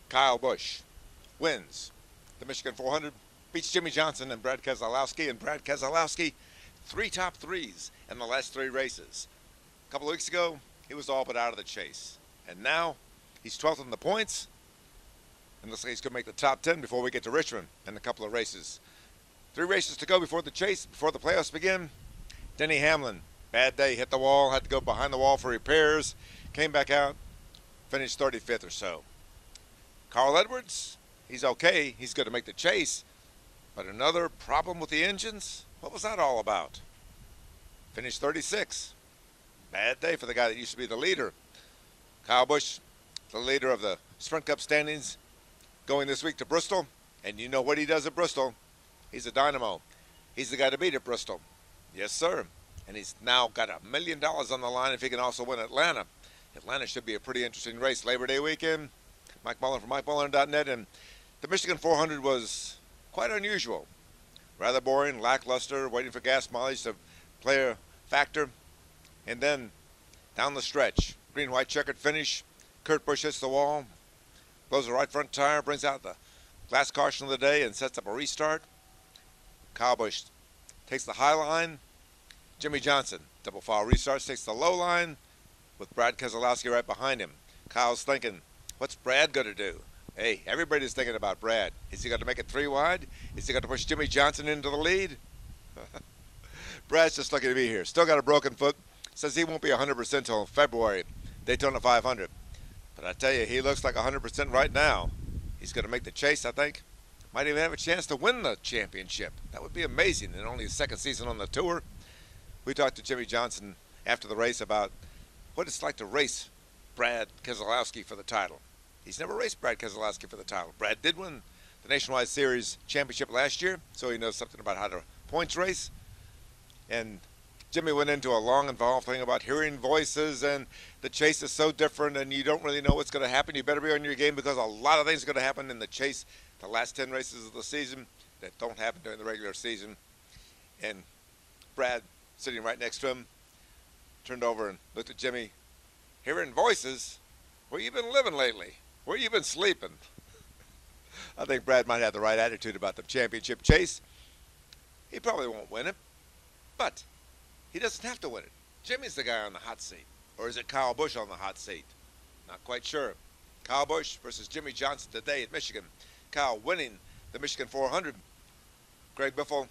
Kyle Busch wins the Michigan 400, beats Jimmie Johnson and Brad Keselowski. And Brad Keselowski, 3 top 3s in the last 3 races. A couple of weeks ago, he was all but out of the chase. And now, he's 12th in the points. And looks like he's going to make the top 10 before we get to Richmond in a couple of races. 3 races to go before the chase, before the playoffs begin. Denny Hamlin, bad day, hit the wall, had to go behind the wall for repairs, came back out, finished 35th or so. Carl Edwards, he's okay, he's going to make the chase, but another problem with the engines? What was that all about? Finished 36. Bad day for the guy that used to be the leader. Kyle Busch, the leader of the Sprint Cup standings, going this week to Bristol, and you know what he does at Bristol. He's a dynamo. He's the guy to beat at Bristol. Yes, sir. And he's now got $1 million on the line if he can also win Atlanta. Atlanta should be a pretty interesting race. Labor Day weekend. Mike Mullen from MikeMullen.net. And the Michigan 400 was quite unusual. Rather boring, lackluster, waiting for gas mileage to play a factor. And then down the stretch, green-white checkered finish. Kurt Busch hits the wall, blows the right front tire, brings out the last caution of the day, and sets up a restart. Kyle Busch takes the high line. Jimmie Johnson, double file restarts, takes the low line with Brad Keselowski right behind him. Kyle's thinking, what's Brad going to do? Hey, everybody's thinking about Brad. Is he going to make it 3 wide? Is he going to push Jimmie Johnson into the lead? Brad's just lucky to be here. Still got a broken foot. Says he won't be 100% until February, Daytona 500. But I tell you, he looks like 100% right now. He's going to make the chase, I think. Might even have a chance to win the championship. That would be amazing in only his 2nd season on the tour. We talked to Jimmie Johnson after the race about what it's like to race Brad Keselowski for the title. He's never raced Brad Keselowski for the title. Brad did win the Nationwide Series championship last year, so he knows something about how to points race. And Jimmie went into a long, involved thing about hearing voices, and the chase is so different, and you don't really know what's going to happen. You better be on your game because a lot of things are going to happen in the chase, the last 10 races of the season, that don't happen during the regular season. And Brad, sitting right next to him, turned over and looked at Jimmie. Hearing voices? Where you been living lately? Where you been sleeping? I think Brad might have the right attitude about the championship chase. He probably won't win it, but he doesn't have to win it. Jimmie's the guy on the hot seat. Or is it Kyle Busch on the hot seat? Not quite sure. Kyle Busch versus Jimmie Johnson today at Michigan. Kyle winning the Michigan 400. Greg Biffle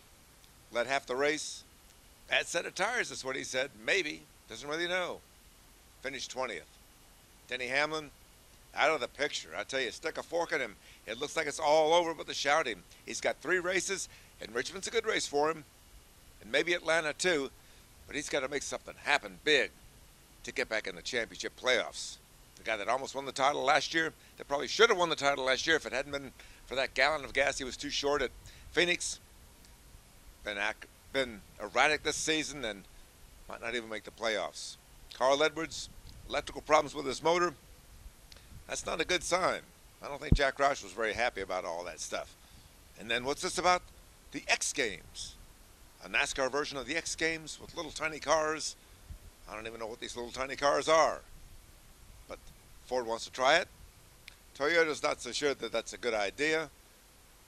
led half the race. Bad set of tires, that's what he said. Maybe. Doesn't really know. Finished 20th. Denny Hamlin, out of the picture. I tell you, stick a fork in him. It looks like it's all over but the shouting. He's got 3 races, and Richmond's a good race for him. And maybe Atlanta too. But he's got to make something happen big to get back in the championship playoffs. The guy that almost won the title last year, that probably should have won the title last year if it hadn't been for that gallon of gas he was too short at Phoenix. Been erratic this season and might not even make the playoffs. Carl Edwards, electrical problems with his motor. That's not a good sign. I don't think Jack Roush was very happy about all that stuff. And then what's this about? The X Games. A NASCAR version of the X Games with little tiny cars. I don't even know what these little tiny cars are. But Ford wants to try it. Toyota's not so sure that that's a good idea.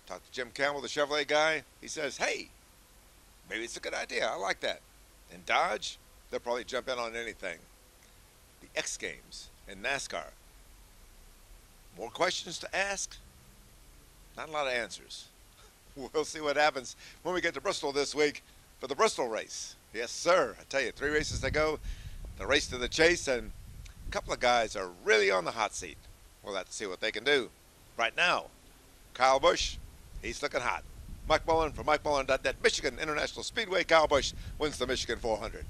Talked to Jim Campbell, the Chevrolet guy. He says, hey, maybe it's a good idea. I like that. And Dodge, they'll probably jump in on anything. The X Games in NASCAR. More questions to ask? Not a lot of answers. We'll see what happens when we get to Bristol this week for the Bristol race. Yes, sir. I tell you, 3 races to go. The race to the chase, and a couple of guys are really on the hot seat. We'll have to see what they can do. Right now, Kyle Busch, he's looking hot. Mike Mullen from MikeMullen.net, Michigan International Speedway. Kyle Busch wins the Michigan 400.